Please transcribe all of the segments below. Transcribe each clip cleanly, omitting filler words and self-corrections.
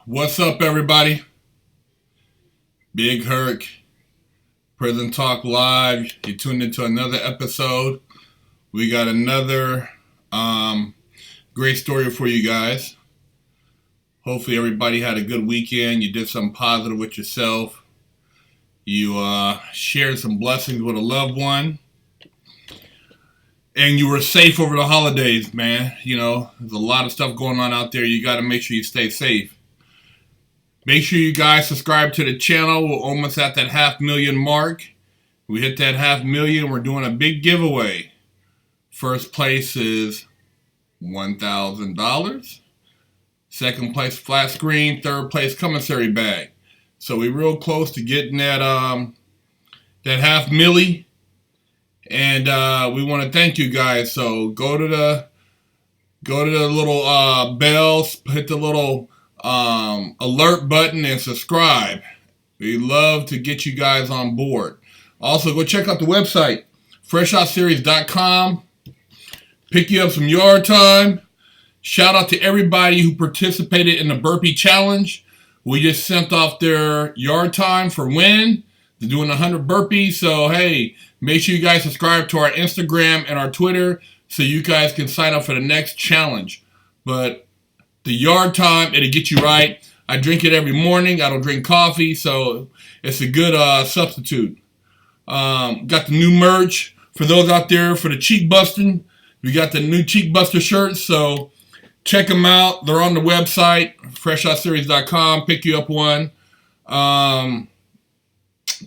What's up, everybody? Big Herc, Prison Talk Live. You tuned into another episode. We got another great story for you guys. Hopefully everybody had a good weekend. You did something positive with yourself. You shared some blessings with a loved one. And you were safe over the holidays, man. You know, there's a lot of stuff going on out there. You got to make sure you stay safe. Make sure you guys subscribe to the channel. We're almost at that 500,000 mark. We hit that 500,000. We're doing a big giveaway. First place is $1,000. Second place, flat screen. Third place, commissary bag. So we're real close to getting that that 500,000. And we want to thank you guys. So go to the little bells, hit the little alert button and subscribe. We love to get you guys on board. Also, go check out the website, freshshotseries.com. Pick you up some yard time. Shout out to everybody who participated in the burpee challenge. We just sent off their yard time for winning. They're doing 100 burpees. So, hey, make sure you guys subscribe to our Instagram and our Twitter so you guys can sign up for the next challenge. But the yard time, it'll get you right. I drink it every morning. I don't drink coffee, so it's a good substitute. Got the new merch for those out there for the cheek busting. We got the new cheek buster shirts, so check them out. They're on the website, freshshotseries.com. Pick you up one.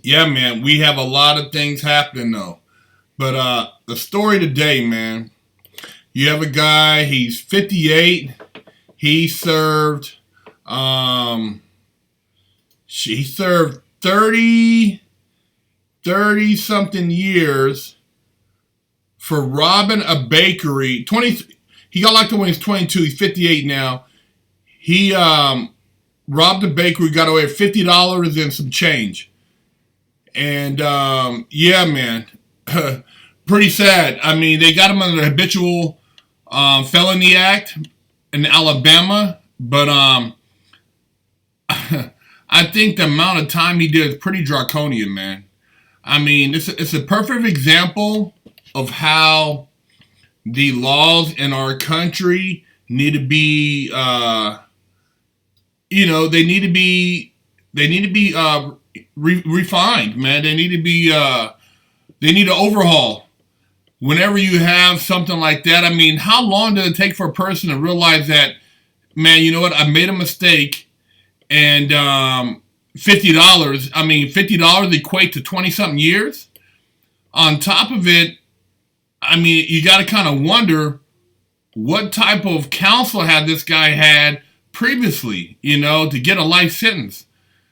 Yeah, man, we have a lot of things happening, though. But the story today, man, you have a guy, he's 58. He served 30 something years for robbing a bakery. He got locked up when he was 22. He's 58 now. He robbed a bakery, got away with $50 and some change. And yeah, man, pretty sad. I mean, they got him under the Habitual Felony Act in Alabama, but I think the amount of time he did is pretty draconian, man. I mean, it's a perfect example of how the laws in our country need to be, you know, they need to be refined, man. They need to overhaul. Whenever you have something like that, I mean, how long does it take for a person to realize that, man, you know what, I made a mistake, and $50, I mean, $50 equate to 20-something years? On top of it, I mean, you got to kind of wonder what type of counsel had this guy had previously, you know, to get a life sentence.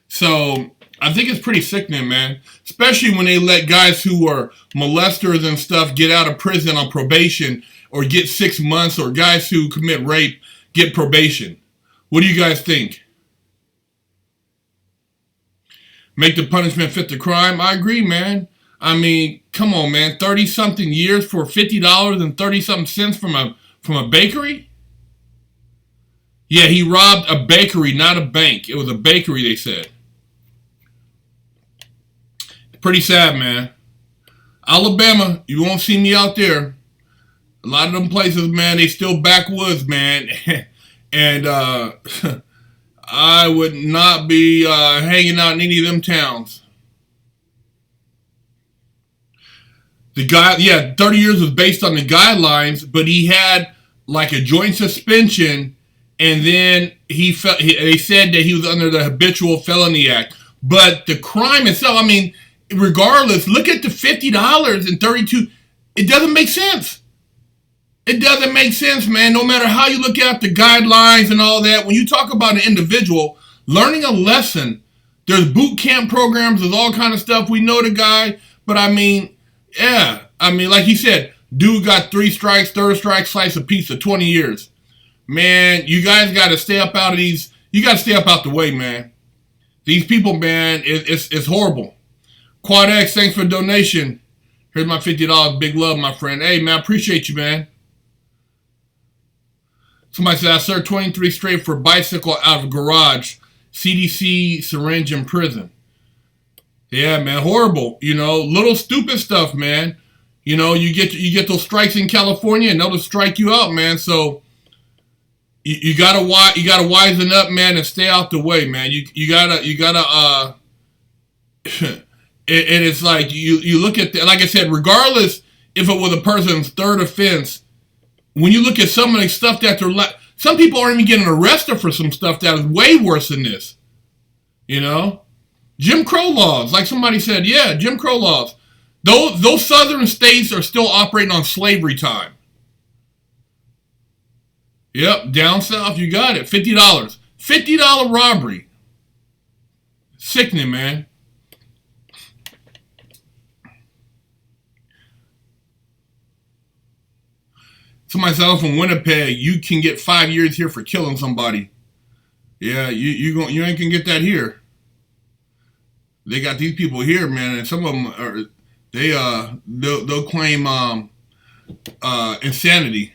So I think it's pretty sickening, man. Especially when they let guys who are molesters and stuff get out of prison on probation or get 6 months, or guys who commit rape get probation. What do you guys think? Make the punishment fit the crime? I agree, man. I mean, come on, man. 30-something years for $50 and 30-something cents from a bakery? Yeah, he robbed a bakery, not a bank. It was a bakery, they said. Pretty sad, man. Alabama, you won't see me out there. A lot of them places, man, they still backwoods, man. And I would not be hanging out in any of them towns. The guy, yeah, 30 years was based on the guidelines, but he had like a joint suspension, and then they said that he was under the Habitual Felony Act. But the crime itself, I mean, regardless, look at the $50 and 32. It doesn't make sense. It doesn't make sense, man. No matter how you look at the guidelines and all that, when you talk about an individual learning a lesson, there's boot camp programs, there's all kind of stuff. We know the guy, but I mean, yeah. I mean, like he said, dude got 3 strikes, third strike, slice of pizza, 20 years. Man, you guys got to stay up out of these. You got to stay up out the way, man. These people, man, it's horrible. Quad X, thanks for the donation. Here's my $50. Big love, my friend. Hey, man, I appreciate you, man. Somebody said, I served 23 straight for bicycle out of garage. CDC syringe in prison. Yeah, man, horrible. You know, little stupid stuff, man. You know, you get those strikes in California, and they'll strike you out, man. So you gotta wisen up, man, and stay out the way, man. You gotta. And it's like you look at like I said, regardless if it was a person's third offense, when you look at some of the stuff that some people aren't even getting arrested for some stuff that is way worse than this. You know, Jim Crow laws, like somebody said, yeah, Jim Crow laws. Those southern states are still operating on slavery time. Yep, down south, you got it. $50. $50 robbery. Sickening, man. Somebody said, I'm from Winnipeg. You can get 5 years here for killing somebody. Yeah, you ain't gonna get that here. They got these people here, man, and some of them are they'll claim insanity.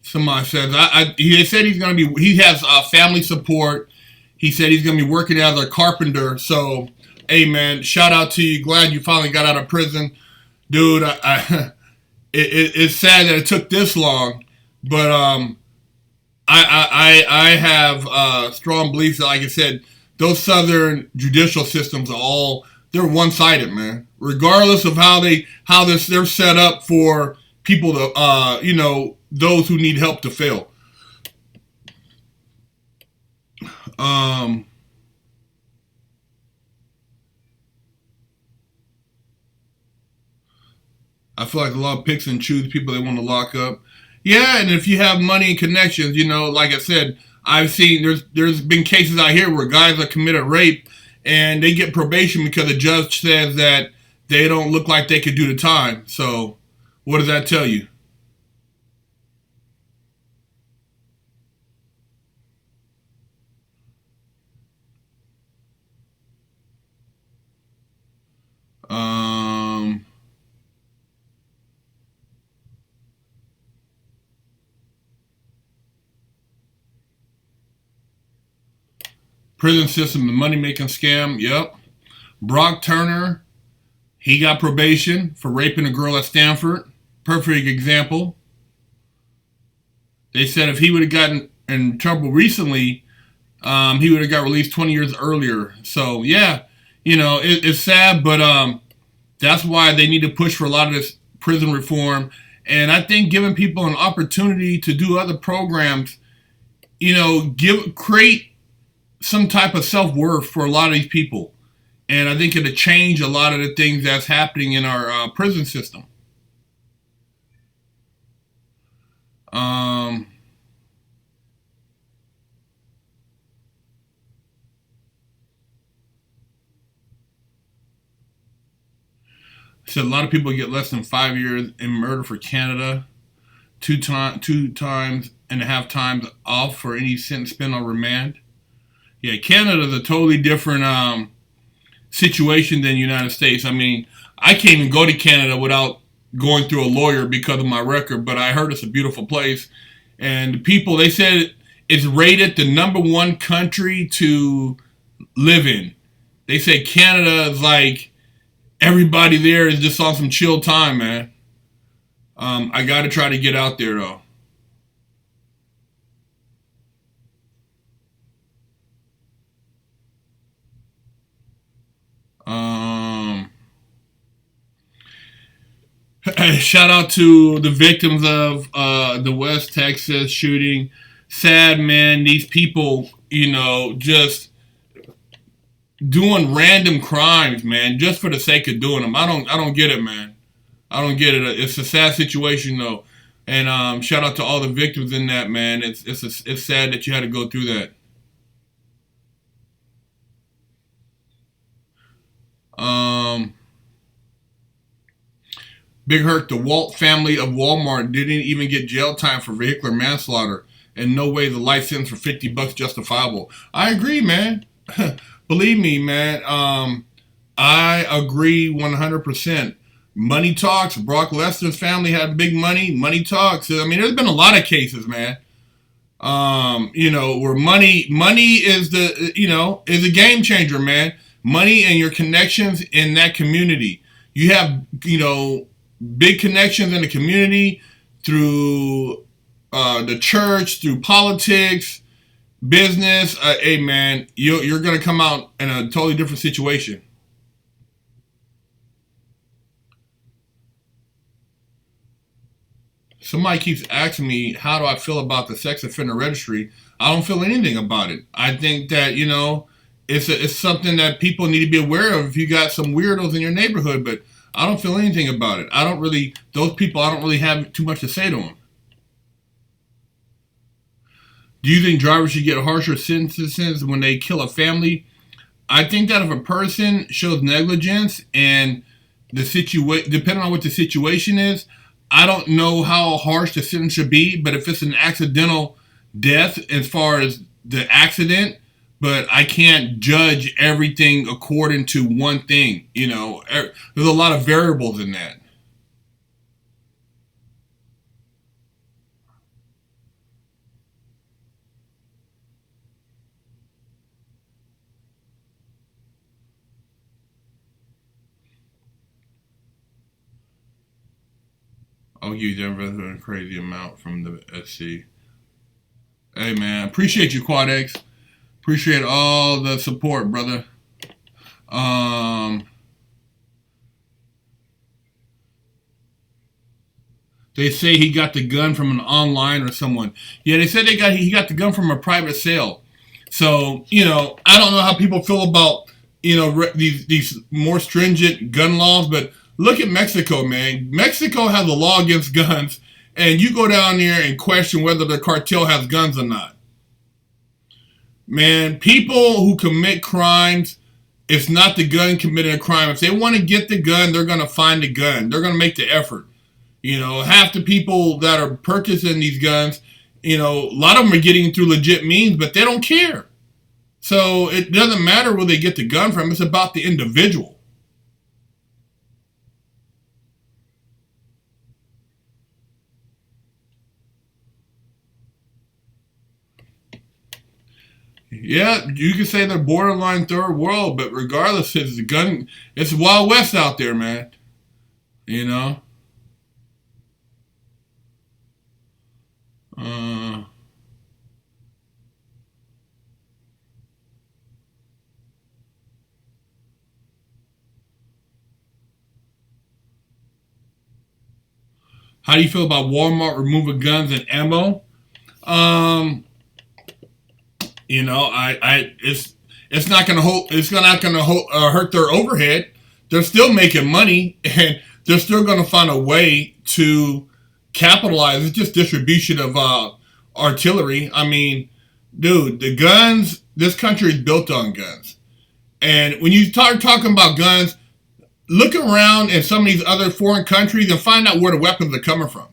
Somebody says he said he has family support. He said he's gonna be working as a carpenter. So, hey, man, shout out to you. Glad you finally got out of prison, dude. It's sad that it took this long, but I have strong beliefs that, like I said, those southern judicial systems they're one-sided, man. Regardless of how they're set up for people to those who need help to fail. I feel like a lot of picks and choose people they want to lock up. Yeah, and if you have money and connections, like I said, I've seen there's been cases out here where guys have committed rape and they get probation because the judge says that they don't look like they could do the time. So what does that tell you? Prison system, the money-making scam, yep. Brock Turner, he got probation for raping a girl at Stanford. Perfect example. They said if he would have gotten in trouble recently, he would have got released 20 years earlier. So, yeah, it's sad, but that's why they need to push for a lot of this prison reform. And I think giving people an opportunity to do other programs, create some type of self-worth for a lot of these people. And I think it'll change a lot of the things that's happening in our prison system. So a lot of people get less than 5 years in murder for Canada, two times and a half times off for any sentence spent on remand. Yeah, Canada's a totally different situation than the United States. I mean, I can't even go to Canada without going through a lawyer because of my record, but I heard it's a beautiful place. And the people, they said it's rated the #1 country to live in. They say Canada is like, everybody there is just on some chill time, man. I got to try to get out there, though. Shout out to the victims of the West Texas shooting. Sad, man. These people, just doing random crimes, man, just for the sake of doing them. I don't get it, man. I don't get it. It's a sad situation, though. And shout out to all the victims in that, man. It's sad that you had to go through that. Big Herc, the Walt family of Walmart didn't even get jail time for vehicular manslaughter. And no way the life sentence for $50 justifiable. I agree, man. Believe me, man. I agree 100%. Money talks. Brock Lesnar's family had big money. Money talks. I mean, there's been a lot of cases, man. Where money is is a game changer, man. Money and your connections in that community. You have, big connections in the community through the church, through politics, business. Hey, man, you're going to come out in a totally different situation. Somebody keeps asking me, how do I feel about the sex offender registry? I don't feel anything about it. I think that, it's something that people need to be aware of if you got some weirdos in your neighborhood, but I don't feel anything about it. I don't really have too much to say to them. Do you think drivers should get harsher sentences when they kill a family? I think that if a person shows negligence and depending on what the situation is, I don't know how harsh the sentence should be, but if it's an accidental death as far as the accident, but I can't judge everything according to one thing. There's a lot of variables in that. I'll give you a crazy amount from the SC. Hey, man, appreciate you, Quadex. Appreciate all the support, brother. They say he got the gun from an online or someone. Yeah, they said he got the gun from a private sale. So, I don't know how people feel about, these more stringent gun laws, but look at Mexico, man. Mexico has a law against guns, and you go down there and question whether the cartel has guns or not. Man, people who commit crimes, it's not the gun committing a crime. If they want to get the gun, they're going to find the gun. They're going to make the effort. Half the people that are purchasing these guns, a lot of them are getting through legit means, but they don't care. So it doesn't matter where they get the gun from. It's about the individual. Yeah, you could say they're borderline third world, but regardless, it's the gun. It's Wild West out there, man. How do you feel about Walmart removing guns and ammo? It's not going to hurt their overhead. They're still making money, and they're still going to find a way to capitalize. It's just distribution of artillery. I mean, dude, the guns. This country is built on guns, and when you start talking about guns, look around in some of these other foreign countries and find out where the weapons are coming from.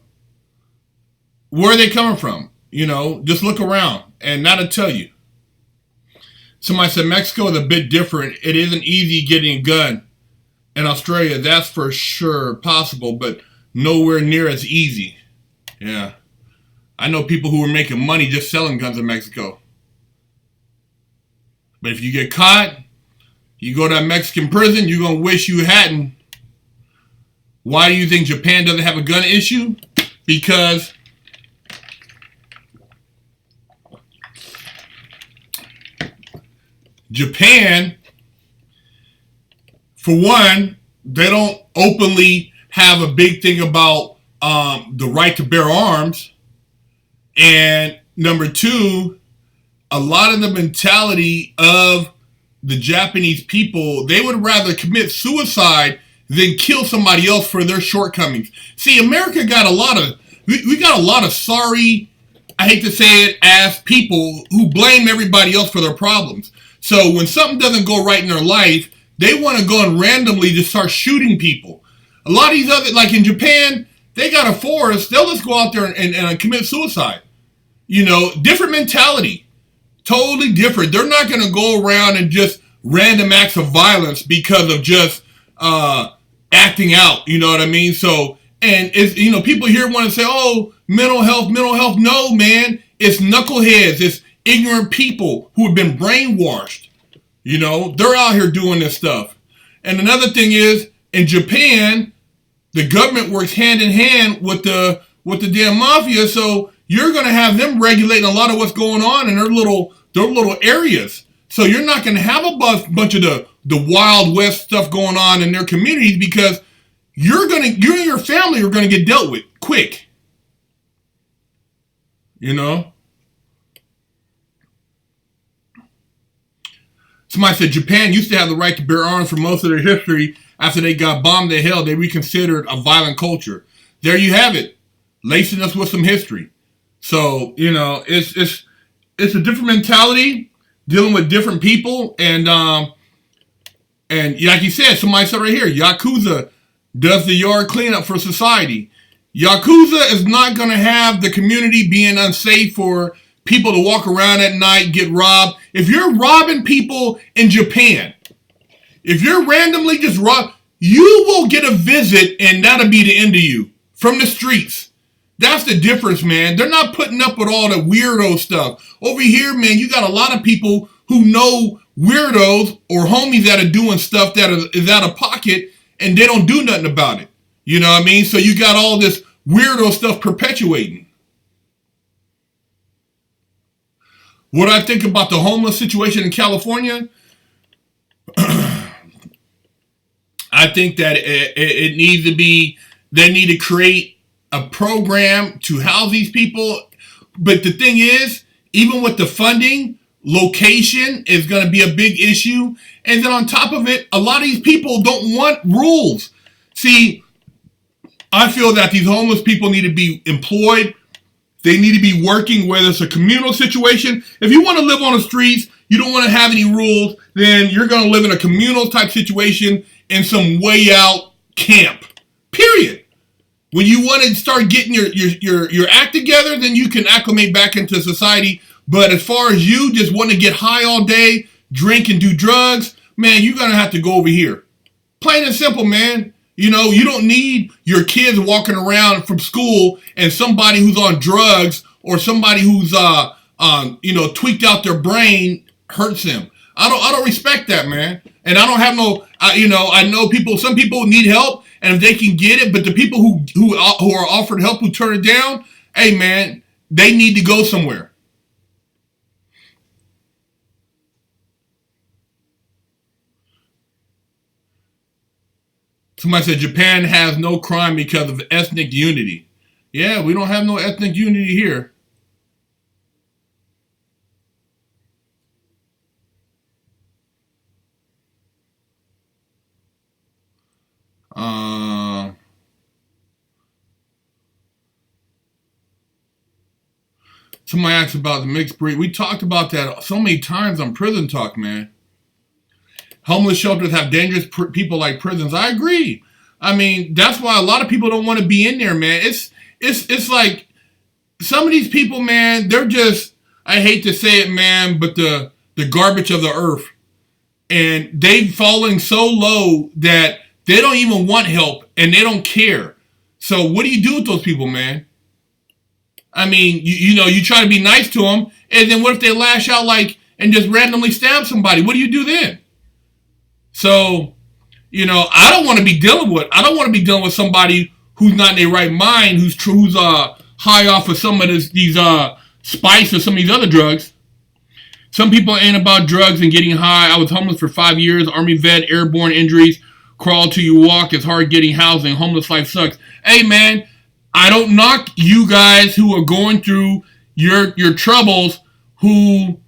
Where are they coming from? Just look around, and that'll tell you. Somebody said Mexico is a bit different. It isn't easy getting a gun. In Australia, that's for sure possible, but nowhere near as easy. Yeah. I know people who are making money just selling guns in Mexico. But if you get caught, you go to a Mexican prison, you're going to wish you hadn't. Why do you think Japan doesn't have a gun issue? Because Japan, for one, they don't openly have a big thing about the right to bear arms. And number two, a lot of the mentality of the Japanese people, they would rather commit suicide than kill somebody else for their shortcomings. See, America got we got a lot of sorry, I hate to say it, ass people who blame everybody else for their problems. So when something doesn't go right in their life, they want to go and randomly just start shooting people. A lot of these other, like in Japan, they got a forest. They'll just go out there and commit suicide. Different mentality. Totally different. They're not going to go around and just random acts of violence because of just acting out. You know what I mean? So, and it's, people here want to say, oh, mental health, mental health. No, man, it's knuckleheads. It's ignorant people who have been brainwashed. They're out here doing this stuff. And another thing is, in Japan, the government works hand in hand with the damn mafia. So you're going to have them regulating a lot of what's going on in their little areas. So you're not going to have a bunch of the Wild West stuff going on in their communities, because you and your family are going to get dealt with quick. Somebody said Japan used to have the right to bear arms for most of their history. After they got bombed to hell, they reconsidered a violent culture. There you have it, lacing us with some history. So, it's a different mentality, dealing with different people, and like you said, somebody said right here, Yakuza does the yard cleanup for society. Yakuza is not going to have the community being unsafe for people to walk around at night, get robbed. If you're robbing people in Japan, if you're randomly just you will get a visit, and that'll be the end of you from the streets. That's the difference, man. They're not putting up with all the weirdo stuff. Over here, man, you got a lot of people who know weirdos or homies that are doing stuff that is out of pocket, and they don't do nothing about it. You know what I mean? So you got all this weirdo stuff perpetuating. What I think about the homeless situation in California, I think that it needs to be, they need to create a program to house these people. But the thing is, even with the funding, location is going to be a big issue. And then on top of it, a lot of these people don't want rules. See, I feel that these homeless people need to be employed. They need to be working, whether it's a communal situation. If you want to live on the streets, you don't want to have any rules, then you're going to live in a communal type situation in some way out camp. Period. When you want to start getting your act together, then you can acclimate back into society. But as far as you just want to get high all day, drink and do drugs, man, you're going to have to go over here. Plain and simple, man. You don't need your kids walking around from school and somebody who's on drugs or somebody who's tweaked out their brain hurts them. I don't respect that, man. And I don't have I know some people need help, and if they can get it, but the people who are offered help who turn it down, hey, man, they need to go somewhere. Somebody said Japan has no crime because of ethnic unity. Yeah, we don't have no ethnic unity here. Somebody asked about the mixed breed. We talked about that so many times on Prison Talk, man. Homeless shelters have dangerous people like prisons. I agree. I mean, that's why a lot of people don't want to be in there, man. It's like some of these people, man, they're just, I hate to say it, man, but the garbage of the earth. And they've fallen so low that they don't even want help and they don't care. So what do you do with those people, man? I mean, you try to be nice to them, and then what if they lash out and just randomly stab somebody? What do you do then? So, I don't want to be dealing with somebody who's not in their right mind, who's high off of some of these spice or some of these other drugs. Some people ain't about drugs and getting high. I was homeless for 5 years, Army vet, airborne injuries, crawl till you walk. It's hard getting housing. Homeless life sucks. Hey, man, I don't knock you guys who are going through your troubles, who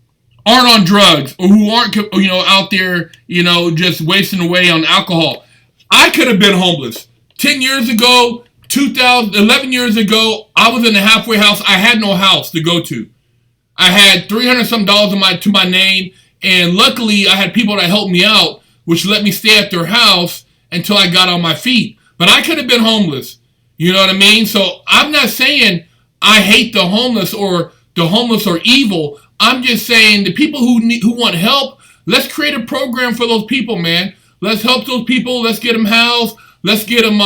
aren't on drugs or who aren't, out there, just wasting away on alcohol. I could have been homeless 10 years ago, 11 years ago. I was in a halfway house. I had no house to go to. I had $300 some to my name, and luckily I had people that helped me out, which let me stay at their house until I got on my feet. But I could have been homeless. You know what I mean? So I'm not saying I hate the homeless or the homeless are evil. I'm just saying the people who want help, let's create a program for those people, man. Let's help those people. Let's get them housed. Let's get them,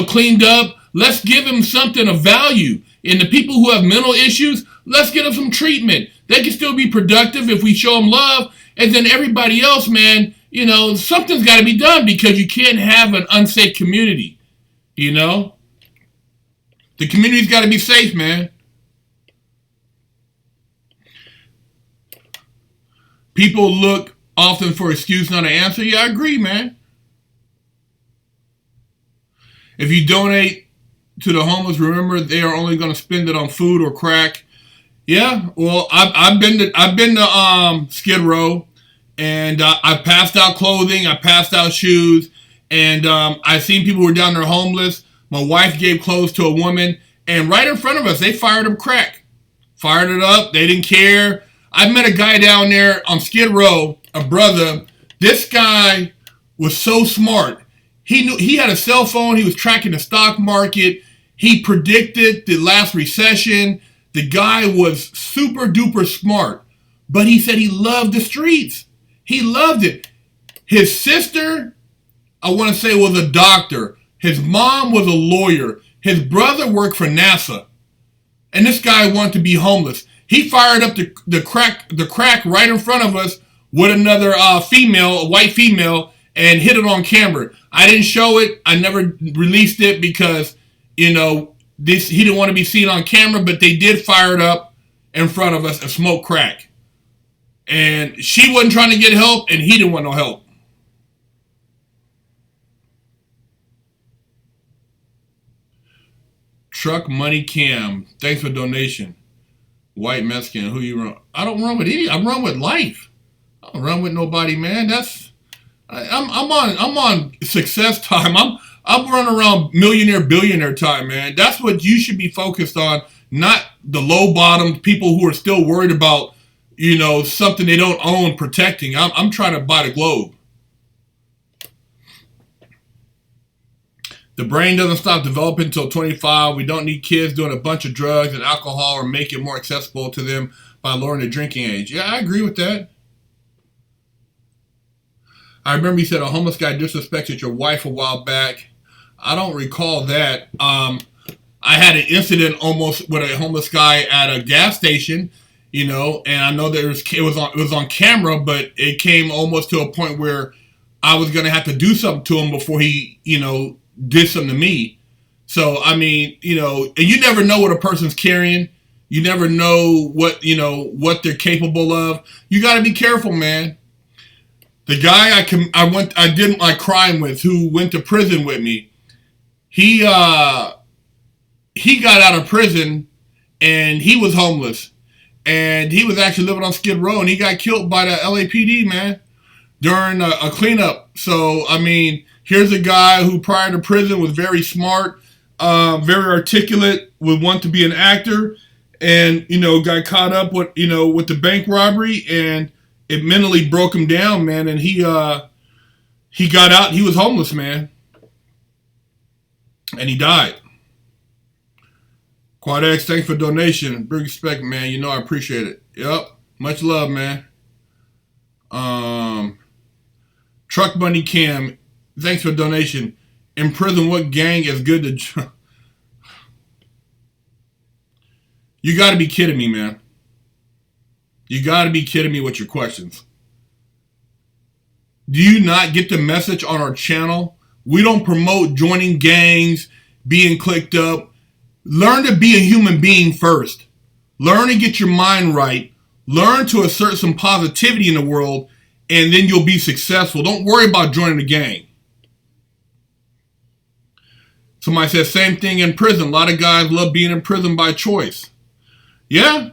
cleaned up. Let's give them something of value. And the people who have mental issues, let's get them some treatment. They can still be productive if we show them love. And then everybody else, man, something's got to be done because you can't have an unsafe community. The community's got to be safe, man. People look often for excuse, not an answer. Yeah, I agree, man. If you donate to the homeless, remember they are only going to spend it on food or crack. Yeah, well, I've been to Skid Row, and I passed out clothing, I passed out shoes, and I've seen people who were down there homeless. My wife gave clothes to a woman, and right in front of us, they fired up crack. Fired it up. They didn't care. I met a guy down there on Skid Row, a brother. This guy was so smart. He had a cell phone. He was tracking the stock market. He predicted the last recession. The guy was super duper smart. But he said he loved the streets. He loved it. His sister, I want to say, was a doctor. His mom was a lawyer. His brother worked for NASA. And this guy wanted to be homeless. He fired up the crack right in front of us with another female, a white female, and hit it on camera. I didn't show it. I never released it because, he didn't want to be seen on camera, but they did fire it up in front of us and smoke crack. And she wasn't trying to get help, and he didn't want no help. Truck Money Cam, thanks for donation. White Mexican, who you run? I don't run with any. I run with life. I don't run with nobody, man. I'm on success time. I'm running around millionaire, billionaire time, man. That's what you should be focused on, not the low bottom people who are still worried about, something they don't own protecting. I'm trying to buy the globe. The brain doesn't stop developing until 25. We don't need kids doing a bunch of drugs and alcohol or make it more accessible to them by lowering the drinking age. Yeah, I agree with that. I remember you said a homeless guy disrespected your wife a while back. I don't recall that. I had an incident almost with a homeless guy at a gas station, and I know it was on camera, but it came almost to a point where I was going to have to do something to him before he, did something to me. So, I mean, and you never know what a person's carrying. You never know what they're capable of. You got to be careful, man. The guy I did my crime with, who went to prison with me, he got out of prison and he was homeless. And he was actually living on Skid Row, and he got killed by the LAPD, man, during a cleanup. So, I mean, here's a guy who prior to prison was very smart, very articulate, would want to be an actor, and, got caught up with the bank robbery, and it mentally broke him down, man, and he got out. He was homeless, man, and he died. Quad X, thanks for donation. Big respect, man. I appreciate it. Yep. Much love, man. Truck Bunny Cam, thanks for donation. In prison, what gang is good to... You got to be kidding me, man. You got to be kidding me with your questions. Do you not get the message on our channel? We don't promote joining gangs, being clicked up. Learn to be a human being first. Learn to get your mind right. Learn to assert some positivity in the world, and then you'll be successful. Don't worry about joining the gang. Somebody says, same thing in prison. A lot of guys love being in prison by choice. Yeah,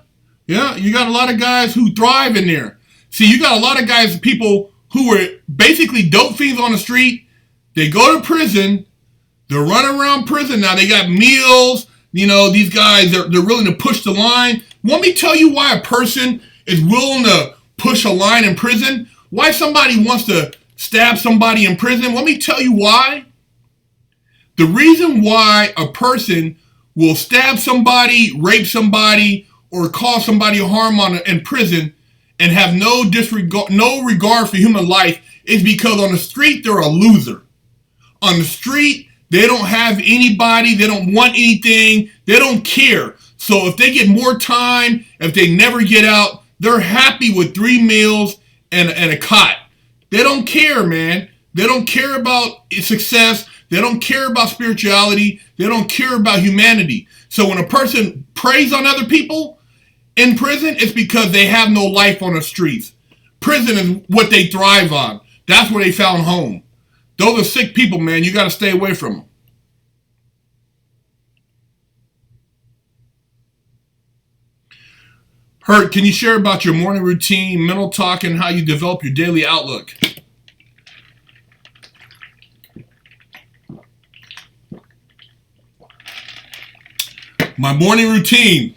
you got a lot of guys who thrive in there. See, you got a lot of guys, people who were basically dope fiends on the street. They go to prison. They're running around prison now. They got meals. These guys, they're willing to push the line. Want me to tell you why a person is willing to push a line in prison? Why somebody wants to stab somebody in prison? Want me to tell you why? The reason why a person will stab somebody, rape somebody, or cause somebody harm in prison and have no regard for human life is because on the street they're a loser. on the street, they don't have anybody, they don't want anything, they don't care. So if they get more time, if they never get out, they're happy with 3 meals and a cot. They don't care, man. They don't care about success. They don't care about spirituality. They don't care about humanity. So when a person preys on other people in prison, it's because they have no life on the streets. Prison is what they thrive on. That's where they found home. Those are sick people, man. You got to stay away from them. Herc, can you share about your morning routine, mental talk, and how you develop your daily outlook? My morning routine.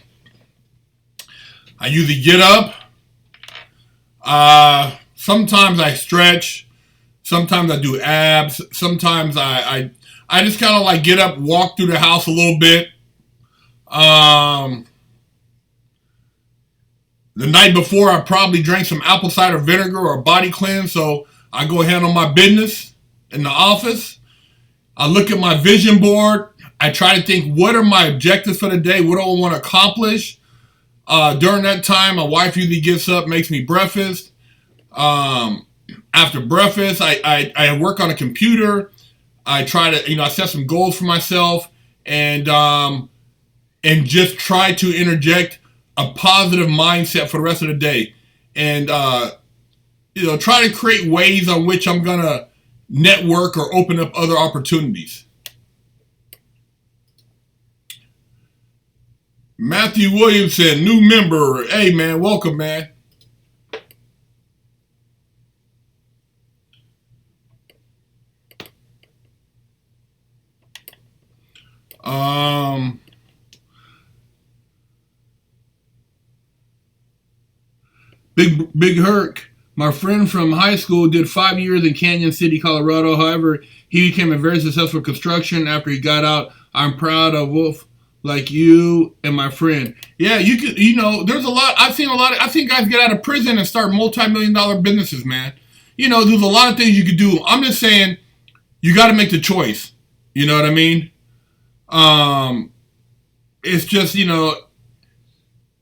I usually get up. Sometimes I stretch. Sometimes I do abs. Sometimes I just kind of like get up, walk through the house a little bit. The night before, I probably drank some apple cider vinegar or a body cleanse, so I go handle my business in the office. I look at my vision board. I try to think, what are my objectives for the day? What do I want to accomplish? During that time, my wife usually gets up, makes me breakfast. After breakfast, I work on a computer. I try to, I set some goals for myself and just try to interject a positive mindset for the rest of the day. And, try to create ways on which I'm going to network or open up other opportunities. Matthew Williamson, new member. Hey, man, welcome, man. Big Herc, my friend from high school did 5 years in Canyon City, Colorado. However, he became a very successful construction after he got out. I'm proud of Wolf like you and my friend. Yeah, you could, there's a lot. I've seen guys get out of prison and start multi-million-dollar businesses, man. There's a lot of things you could do. I'm just saying, you got to make the choice. You know what I mean? It's just,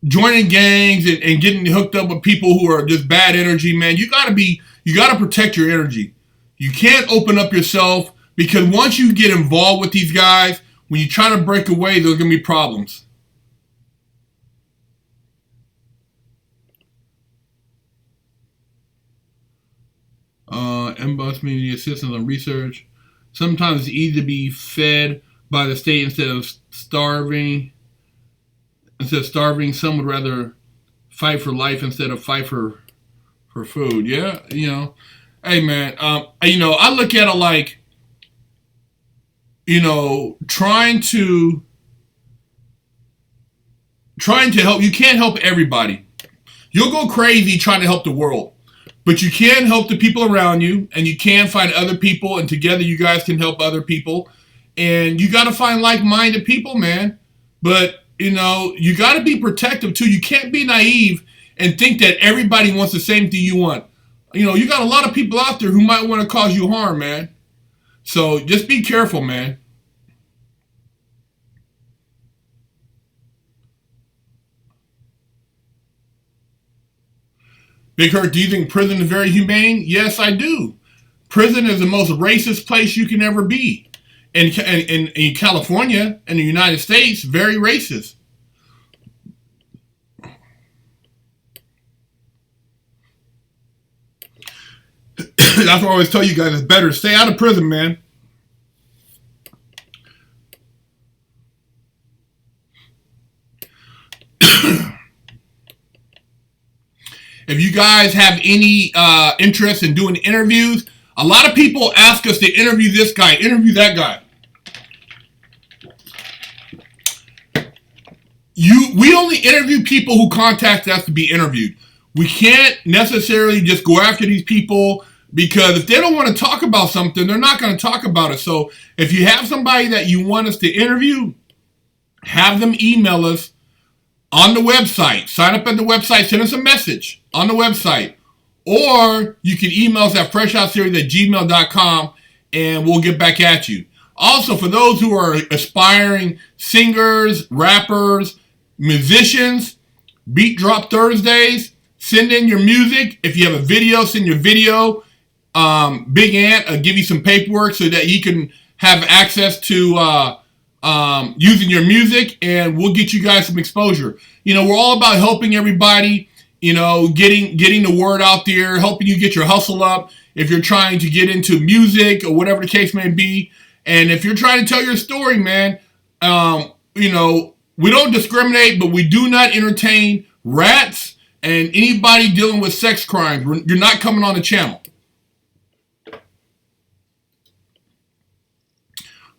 joining gangs and getting hooked up with people who are just bad energy, man. You got to protect your energy. You can't open up yourself, because once you get involved with these guys, when you try to break away, there's going to be problems. Emboss media assistance on research. Sometimes it's easy to be fed by the state instead of starving. Some would rather fight for life instead of fight for food. Yeah, Hey, man. I look at it like, trying to help. You can't help everybody. You'll go crazy trying to help the world, but you can help the people around you, and you can find other people, and together you guys can help other people. And you got to find like-minded people, man. But you got to be protective too. You can't be naive and think that everybody wants the same thing you want. You got a lot of people out there who might want to cause you harm, man. So just be careful, man. Big Herc, do you think prison is very humane? Yes, I do. Prison is the most racist place you can ever be. In California, in the United States, very racist. That's why I always tell you guys, it's better stay out of prison, man. If you guys have any interest in doing interviews, a lot of people ask us to interview this guy, interview that guy. We only interview people who contact us to be interviewed. We can't necessarily just go after these people, because if they don't want to talk about something, they're not going to talk about it. So if you have somebody that you want us to interview, have them email us on the website. Sign up at the website. Send us a message on the website. Or you can email us at freshoutseries@gmail.com, and we'll get back at you. Also, for those who are aspiring singers, rappers, musicians, Beat Drop Thursdays, send in your music. If you have a video, send your video. Big Ant will give you some paperwork so that you can have access to using your music, and we'll get you guys some exposure. You know, we're all about helping everybody, you know, getting the word out there, helping you get your hustle up if you're trying to get into music or whatever the case may be. And if you're trying to tell your story, man, you know, we don't discriminate, but we do not entertain rats and anybody dealing with sex crimes. You're not coming on the channel.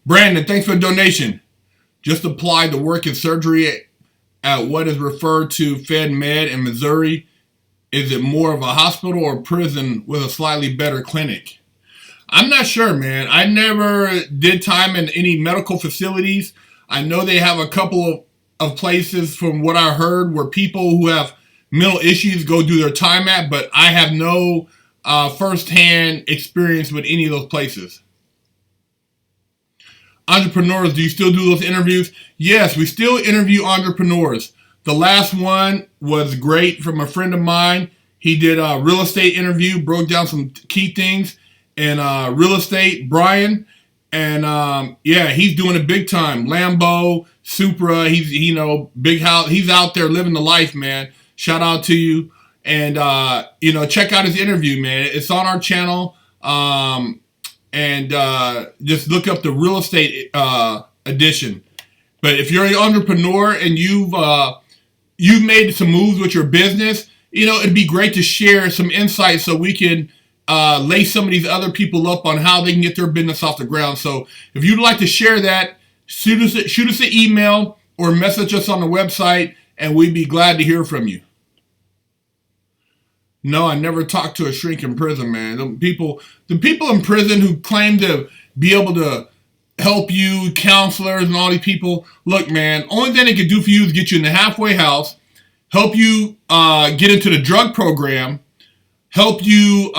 Brandon, thanks for the donation. Just applied to work in surgery at what is referred to Fed Med in Missouri. Is it more of a hospital or prison with a slightly better clinic? I'm not sure, man. I never did time in any medical facilities. I know they have a couple of places, from what I heard, where people who have mental issues go do their time at, but I have no firsthand experience with any of those places. Entrepreneurs, do you still do those interviews? Yes, we still interview entrepreneurs. The last one was great from a friend of mine. He did a real estate interview, broke down some key things in real estate, Brian. And yeah, he's doing it big time. Lambo, Supra, he's, you know, big house. He's out there living the life, man. Shout out to you. And, you know, check out his interview, man. It's on our channel. And just look up the real estate edition. But if you're an entrepreneur and you've made some moves with your business, you know, it'd be great to share some insights so we can lay some of these other people up on how they can get their business off the ground. So if you'd like to share that, shoot us an email or message us on the website, and we'd be glad to hear from you. No, I never talked to a shrink in prison, man. The people in prison who claim to be able to help you, counselors and all these people, look, man, only thing they could do for you is get you in the halfway house, help you get into the drug program, help you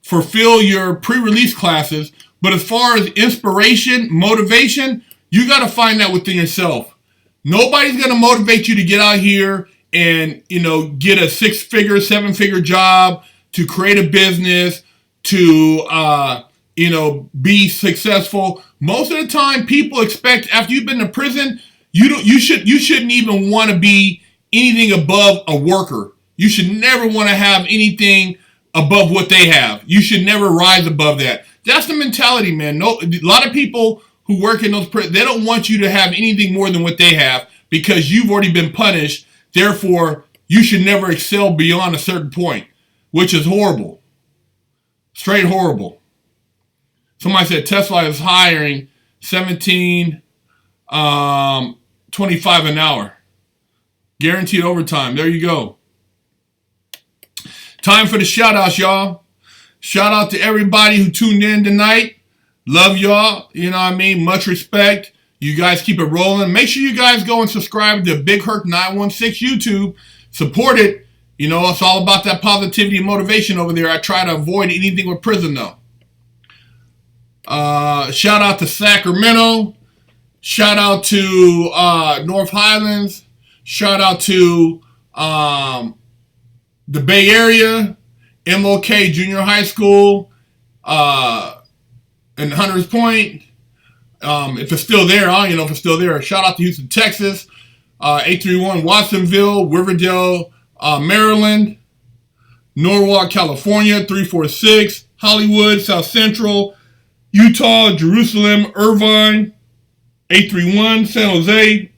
fulfill your pre-release classes. But as far as inspiration, motivation, you got to find that within yourself. Nobody's going to motivate you to get out here and, you know, get a 6-figure, 7-figure job, to create a business, to, you know, be successful. Most of the time, people expect after you've been to prison, you shouldn't even want to be anything above a worker. You should never want to have anything above what they have. You should never rise above that. That's the mentality, man. No, a lot of people who work in those prisons, they don't want you to have anything more than what they have because you've already been punished. Therefore, you should never excel beyond a certain point, which is horrible. Straight horrible. Somebody said Tesla is hiring $17.25 an hour. Guaranteed overtime. There you go. Time for the shout outs, y'all. Shout out to everybody who tuned in tonight. Love y'all. You know what I mean? Much respect. You guys keep it rolling. Make sure you guys go and subscribe to Big Herc 916 YouTube. Support it. You know, it's all about that positivity and motivation over there. I try to avoid anything with prison, though. Shout out to Sacramento. Shout out to North Highlands. Shout out to the Bay Area, MLK Junior High School, and Hunters Point. If it's still there, I don't even know if it's still there. Shout out to Houston, Texas, 831 Watsonville, Riverdale, Maryland, Norwalk, California, 346, Hollywood, South Central, Utah, Jerusalem, Irvine, 831, San Jose,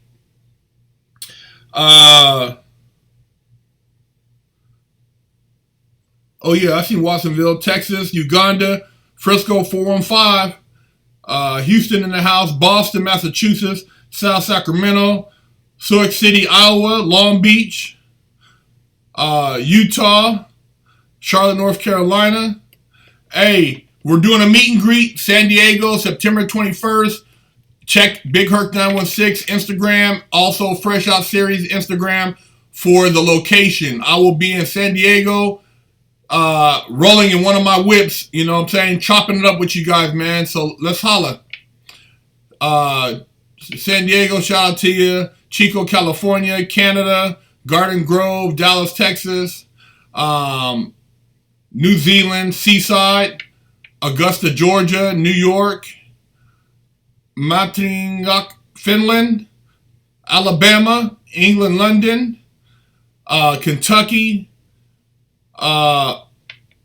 oh yeah, I see Watsonville, Texas, Uganda, Frisco, 415, Houston in the house, Boston, Massachusetts, South Sacramento, Sioux City, Iowa, Long Beach, Utah, Charlotte, North Carolina. Hey, we're doing a meet and greet, San Diego, September 21st. Check Big Herc 916 Instagram, also Fresh Out Series Instagram for the location. I will be in San Diego rolling in one of my whips, you know what I'm saying, chopping it up with you guys, man. So let's holla. San Diego, shout out to you. Chico, California. Canada. Garden Grove, Dallas, Texas. New Zealand, Seaside. Augusta, Georgia. New York. Mattingok, Finland. Alabama. England, London. Kentucky. The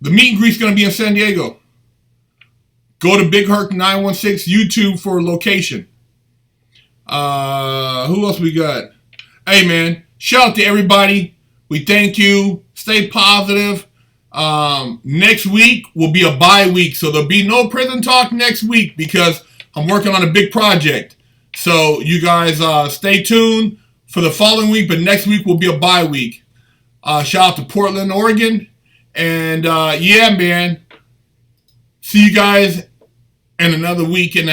meet and greet's going to be in San Diego. Go to Big Herc 916 YouTube for location. Who else we got? Hey, man. Shout out to everybody. We thank you. Stay positive. Next week will be a bye week, so there'll be no prison talk next week because I'm working on a big project. So you guys stay tuned for the following week, but next week will be a bye week. Shout out to Portland, Oregon. And yeah, man. See you guys in another week and a half.